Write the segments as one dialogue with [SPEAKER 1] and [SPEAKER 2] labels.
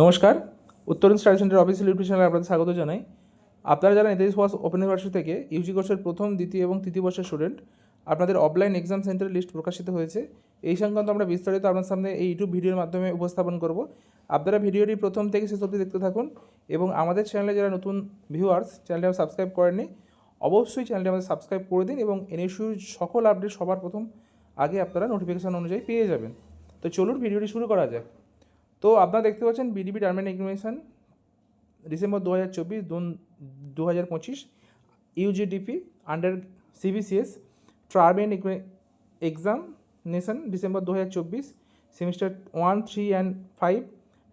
[SPEAKER 1] নমস্কার, উত্তরণ study centre official YouTube চ্যানেলে আপনাদের স্বাগত জানাই। আপনারা যারা নেতাজি সুভাষ ওপেন ইউনিভার্সিটি থেকে ইউজি কোর্সের প্রথম, দ্বিতীয় এবং তৃতীয় বর্ষের স্টুডেন্ট, আপনাদের অফলাইন এক্সাম সেন্টারের লিস্ট প্রকাশিত হয়েছে। এই সংক্রান্ত আমরা বিস্তারিত আপনার সামনে এই ইউটিউব ভিডিওর মাধ্যমে উপস্থাপন করব। আপনারা ভিডিওটি প্রথম থেকে শেষ অবধি দেখতে থাকুন এবং আমাদের চ্যানেলে যারা নতুন ভিউয়ার্স চ্যানেলটি সাবস্ক্রাইব করেননি, অবশ্যই চ্যানেলটি আমাদের সাবস্ক্রাইব করে দিন এবং এনএসইউর সকল আপডেট সবার প্রথম আগে আপনারা নোটিফিকেশান অনুযায়ী পেয়ে যাবেন। তো চলুন ভিডিওটি শুরু করা যাক। তো আপনারা দেখতে পাচ্ছেন BDB term and examination December 2024 2025 UGDP under CBCS term and examination December 2024 semester 1, 3 and 5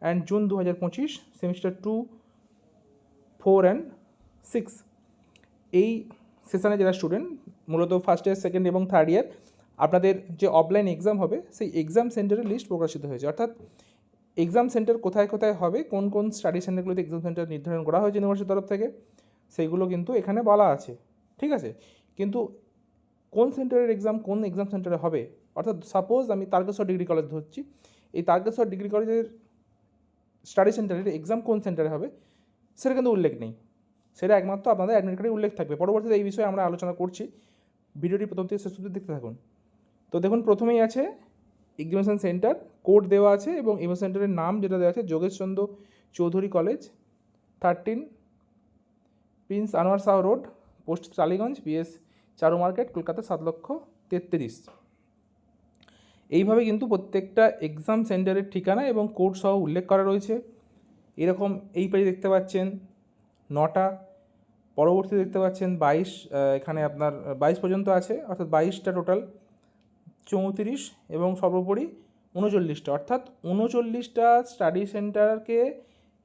[SPEAKER 1] and June 2025 semester 2, 4 and 6। এই সেশনে যারা স্টুডেন্ট মূলত ফার্স্ট ইয়ার, সেকেন্ড এবং থার্ড ইয়ার, আপনাদের যে অফলাইন এক্সাম হবে সেই এক্সাম সেন্টারের লিস্ট প্রকাশিত হয়েছে। অর্থাৎ এক্সাম সেন্টার কোথায় কোথায় হবে, কোন কোন স্টাডি সেন্টারগুলোতে এক্সাম সেন্টার নির্ধারণ করা হয়েছে ইউনিভার্সিটির তরফ থেকে, সেইগুলো কিন্তু এখানে বলা আছে। ঠিক আছে, কিন্তু কোন সেন্টারের এক্সাম কোন এক্সাম সেন্টারে হবে, অর্থাৎ সাপোজ আমি তারকেশ্বর ডিগ্রি কলেজ ধরছি, এই তারকেশ্বর ডিগ্রি কলেজের স্টাডি সেন্টারের এক্সাম কোন সেন্টারে হবে সেটা কিন্তু উল্লেখ নেই। সেটা একমাত্র আপনাদের অ্যাডমিট কার্ডে উল্লেখ থাকবে। পরবর্তীতে এই বিষয়ে আমরা আলোচনা করছি, ভিডিওটি প্রথম থেকে শেষ পর্যন্ত দেখতে থাকুন। তো দেখুন, প্রথমেই আছে এক্সামিনেশন সেন্টার, কোড দেওয়া আছে এবং এক্সাম সেন্টারের নাম যেটা দেওয়া আছে Jogeshchandra Chowdhury college, 13 prince Anwar Shah road, post Tollygunge, PS Charu market, Kolkata 7,33,000। এইভাবে কিন্তু প্রত্যেকটা এক্সাম সেন্টারের ঠিকানা এবং কোড সহ উল্লেখ করা রয়েছে। এরকম এই পেজে দেখতে পাচ্ছেন 9টা, পরবর্তীতে দেখতে পাচ্ছেন 22, এখানে আপনার 22 পর্যন্ত আছে, অর্থাৎ 22টা টোটাল, 34 এবং সর্বোপরি 39টা, অর্থাৎ 39টা স্টাডি সেন্টারকে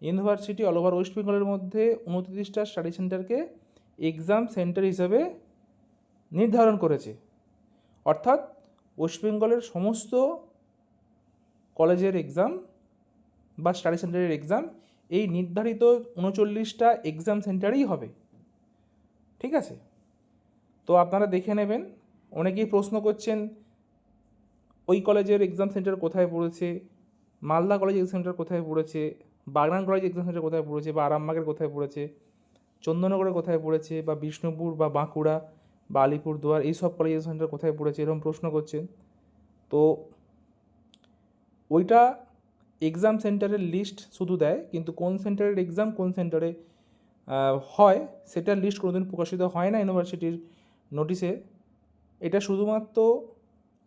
[SPEAKER 1] ইউনিভার্সিটি অল ওভার ওয়েস্ট বেঙ্গলের মধ্যে 29টা স্টাডি সেন্টারকে এক্সাম সেন্টার হিসাবে নির্ধারণ করেছে। অর্থাৎ ওয়েস্ট বেঙ্গলের সমস্ত কলেজের এক্সাম বা স্টাডি সেন্টারের এক্সাম এই নির্ধারিত 39টা এক্সাম সেন্টারেই হবে। ঠিক আছে, তো আপনারা দেখে নেবেন। অনেকেই প্রশ্ন করছেন ওই কলেজের এক্সাম সেন্টার কোথায় পড়েছে, মালদা কলেজ এক্সাম সেন্টার কোথায় পড়েছে, বাগনান কলেজ এক্সাম সেন্টার কোথায় পড়েছে, বা আরামবাগের কোথায় পড়েছে, চন্দননগরের কোথায় পড়েছে, বা বিষ্ণুপুর বা বাঁকুড়া বা আলিপুরদুয়ার এইসব কলেজ এক্সাম সেন্টার কোথায় পড়েছে, এরকম প্রশ্ন করছেন। তো ওইটা এক্সাম সেন্টারের লিস্ট শুধু দেয়, কিন্তু কোন সেন্টারের এক্সাম কোন সেন্টারে হয় সেটার লিস্ট কোনোদিন প্রকাশিত হয় না ইউনিভার্সিটির নোটিশে। এটা শুধুমাত্র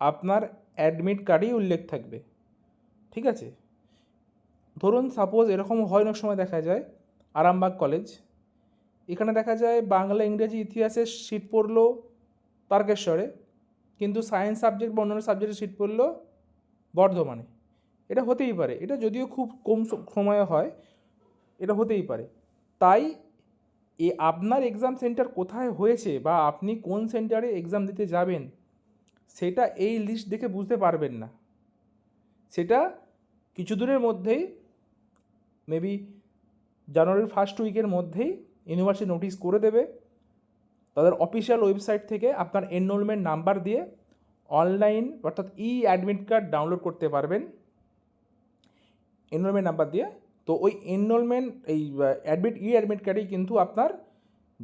[SPEAKER 1] আপনার অ্যাডমিট কার্ডেই উল্লেখ থাকবে। ঠিক আছে, ধরুন সাপোজ এরকম হয়, অনেক সময় দেখা যায় আরামবাগ কলেজ, এখানে দেখা যায় বাংলা, ইংরেজি, ইতিহাসের সিট পড়লো তারকেশ্বরে, কিন্তু সায়েন্স সাবজেক্ট বা অন্যান্য সাবজেক্টের সিট পড়লো বর্ধমানে। এটা হতেই পারে, এটা যদিও খুব কম সময়ে হয়, এটা হতেই পারে। তাই আপনার এক্সাম সেন্টার কোথায় হয়েছে বা আপনি কোন সেন্টারে এক্সাম দিতে যাবেন সেটা এই লিস্ট দেখে বুঝতে পারবেন না। সেটা কিছু দিনের মধ্যেই, মেবি জানুয়ারির ফার্স্ট উইকের মধ্যেই ইউনিভার্সিটি নোটিশ করে দেবে। তাদের অফিসিয়াল ওয়েবসাইট থেকে আপনার এনরোলমেন্ট নাম্বার দিয়ে অনলাইন, অর্থাৎ অ্যাডমিট কার্ড ডাউনলোড করতে পারবেন এনরোলমেন্ট নাম্বার দিয়ে। তো ওই এনরোলমেন্ট, এই অ্যাডমিট কার্ডেই কিন্তু আপনার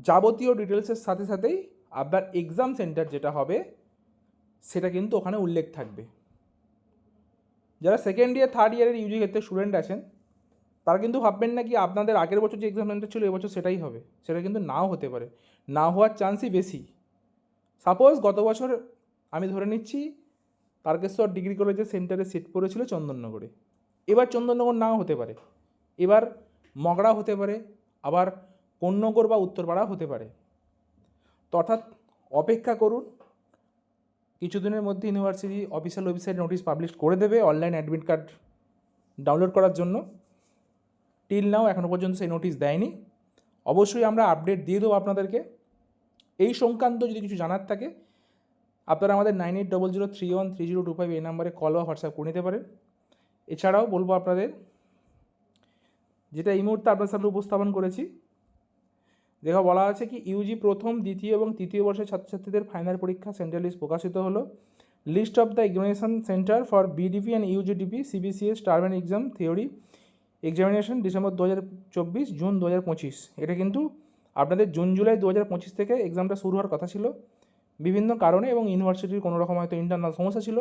[SPEAKER 1] যাবতীয় ডিটেলসের সাথে সাথেই আপনার এক্সাম সেন্টার যেটা হবে সেটা কিন্তু ওখানে উল্লেখ থাকবে। যারা সেকেন্ড ইয়ার, থার্ড ইয়ারের ইউজি ক্ষেত্রে স্টুডেন্ট আছেন, তারা কিন্তু ভাববেন না কি আপনাদের আগের বছর যে এক্সাম সেন্টার ছিল এবছর সেটাই হবে, সেটা কিন্তু নাও হতে পারে, না হওয়ার চান্সই বেশি। সাপোজ গত বছর আমি ধরে নিচ্ছি তারকেশ্বর ডিগ্রি কলেজের সেন্টারে সিট পড়েছিল চন্দননগরে, এবার চন্দননগর নাও হতে পারে, এবার মগরা হতে পারে, আবার কোন্নগর বা উত্তরপাড়া হতে পারে। তো অর্থাৎ অপেক্ষা করুন, কিছুদিনের মধ্যে university official website notice publish করে দেবে অনলাইন অ্যাডমিট কার্ড ডাউনলোড করার জন্য। টিল নাও এখনও পর্যন্ত সেই নোটিশ দেয়নি। অবশ্যই আমরা আপডেট দিয়ে দেবো আপনাদেরকে। এই সংক্রান্ত যদি কিছু জানার থাকে আপনারা আমাদের 9800313025 এই নাম্বারে কল বা হোয়াটসঅ্যাপ করে নিতে পারেন। এছাড়াও বলবো আপনাদের, যেটা এই মুহূর্তে আপনার সামনে উপস্থাপন করেছি, দেখা বলা আছে কি ইউজি প্রথম, দ্বিতীয় এবং তৃতীয় বর্ষের ছাত্রছাত্রীদের ফাইনাল পরীক্ষা সেন্টার লিস্ট প্রকাশিত হলো। List of the examination centre for BDP and UGDP CBCS term and exam theory examination December 2024, June 2025। এটা কিন্তু আপনাদের জুন জুলাই 2025 থেকে এক্সামটা শুরু হওয়ার কথা ছিল। বিভিন্ন কারণে এবং ইউনিভার্সিটির কোনো রকম হয়তো ইন্টারনাল সমস্যা ছিল,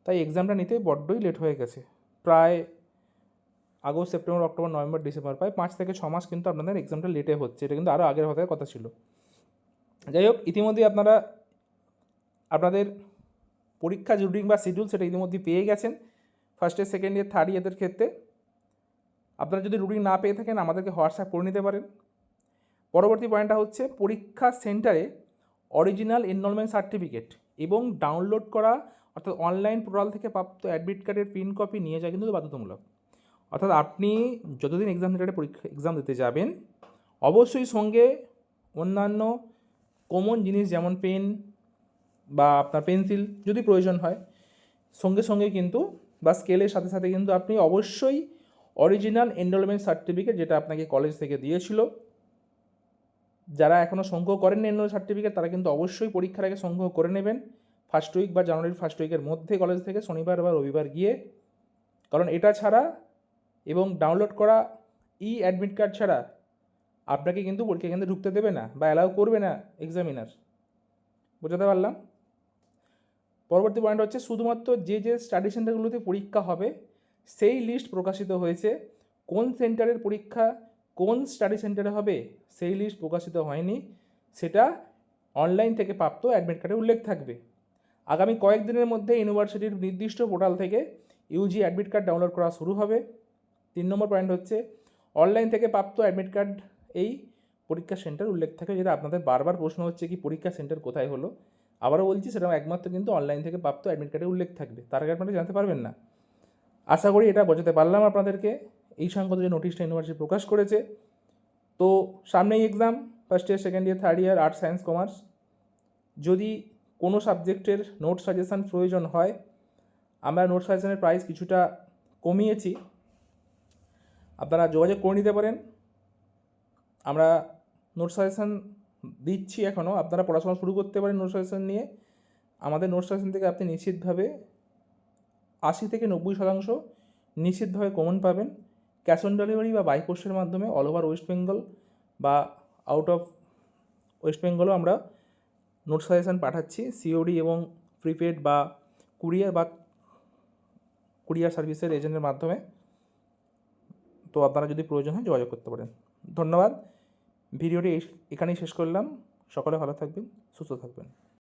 [SPEAKER 1] তাই এক্সামটা নিতে বড্ডই লেট হয়ে গেছে। প্রায় August, September, October, November, December, প্রায় 5 থেকে 6 মাস কিন্তু আপনাদের এক্সামটা লেটে হচ্ছে। এটা কিন্তু আরও আগের হওয়ার কথা ছিল। যাই হোক, ইতিমধ্যে আপনাদের পরীক্ষা রুটিন বা শিডিউল সেটা ইতিমধ্যে পেয়ে গেছেন। First year, second year, third ইয়ারদের ক্ষেত্রে আপনারা যদি রুটিন না পেয়ে থাকেন আমাদেরকে হোয়াটসঅ্যাপ করে নিতে পারেন। পরবর্তী পয়েন্টটা হচ্ছে পরীক্ষা সেন্টারে অরিজিনাল এনরোলমেন্ট সার্টিফিকেট এবং ডাউনলোড করা অর্থাৎ অনলাইন পোর্টাল থেকে প্রাপ্ত অ্যাডমিট কার্ডের প্রিন্ট কপি নিয়ে যাওয়া কিন্তু বাধ্যতামূলক। অর্থাৎ আপনি যতদিন এক্সাম সেন্টারে এক্সাম দিতে যাবেন অবশ্যই সঙ্গে অন্যান্য কমন জিনিস যেমন পেন বা আপনার পেন্সিল যদি প্রয়োজন হয় সঙ্গে সঙ্গে কিন্তু বা স্কেলের সাথে সাথে কিন্তু আপনি অবশ্যই অরিজিনাল এনরোলমেন্ট সার্টিফিকেট, যেটা আপনাকে কলেজ থেকে দিয়েছিল, যারা এখনও সংগ্রহ করেননি এনরোল সার্টিফিকেট তারা কিন্তু অবশ্যই পরীক্ষার আগে সংগ্রহ করে নেবেন ফার্স্ট উইক বা জানুয়ারির ফার্স্ট উইকের মধ্যে কলেজ থেকে শনিবার বা রবিবার গিয়ে। কারণ এটা ছাড়া এবং ডাউনলোড করা অ্যাডমিট কার্ড ছাড়া আপনাকে কিন্তু পরীক্ষা কেন্দ্রে ঢুকতে দেবে না বা অ্যালাউ করবে না এক্সামিনার। বোঝাতে পারলাম? পরবর্তী পয়েন্ট হচ্ছে শুধুমাত্র যে স্টাডি সেন্টারগুলোতে পরীক্ষা হবে সেই লিস্ট প্রকাশিত হয়েছে। কোন সেন্টারের পরীক্ষা কোন স্টাডি সেন্টারে হবে সেই লিস্ট প্রকাশিত হয়নি, সেটা অনলাইন থেকে প্রাপ্ত অ্যাডমিট কার্ডে উল্লেখ থাকবে। আগামী কয়েকদিনের মধ্যে ইউনিভার্সিটির নির্দিষ্ট পোর্টাল থেকে ইউজি অ্যাডমিট কার্ড ডাউনলোড করা শুরু হবে। 3 নম্বর পয়েন্ট হচ্ছে অনলাইন থেকে প্রাপ্ত অ্যাডমিট কার্ড এই পরীক্ষা সেন্টার উল্লেখ থাকে। যেটা আপনাদের বারবার প্রশ্ন হচ্ছে কি পরীক্ষা সেন্টার কোথায় হলো, আবারও বলছি সেটা একমাত্র কিন্তু অনলাইন থেকে প্রাপ্ত অ্যাডমিট কার্ডে উল্লেখ থাকবে, তার আগে আপনারা জানতে পারবেন না। আশা করি এটা বোঝাতে পারলাম আপনাদেরকে। এই সংক্রান্ত যে নোটিশটা ইউনিভার্সিটি প্রকাশ করেছে, তো সামনেই exam, first year, second year, third year, arts, science, commerce. যদি কোনো সাবজেক্টের নোট সাজেশান প্রয়োজন হয়, আমরা নোট সাজেশানের প্রাইস কিছুটা কমিয়েছি, আপনারা যোগাযোগ করে নিতে পারেন। আমরা নোট সাজেশান দিচ্ছি এখনও, আপনারা পড়াশোনা শুরু করতে পারেন নোট সাজেশান নিয়ে। আমাদের নোট সাজেশান থেকে আপনি নিশ্চিতভাবে 80 থেকে 90% নিশ্চিতভাবে কমন পাবেন। ক্যাশ অন ডেলিভারি বা বাই পোস্টের মাধ্যমে অল ওভার ওয়েস্ট বেঙ্গল বা আউট অফ ওয়েস্ট বেঙ্গলও আমরা নোট সাজেশান পাঠাচ্ছি সিওডি এবং প্রিপেড বা কুরিয়ার সার্ভিসের এজেন্টের মাধ্যমে। তো আপনারা যদি প্রয়োজন হয় যোগাযোগ করতে পারেন। ধন্যবাদ। ভিডিওটি এখানেই শেষ করলাম। সকলে ভালো থাকবেন, সুস্থ থাকবেন।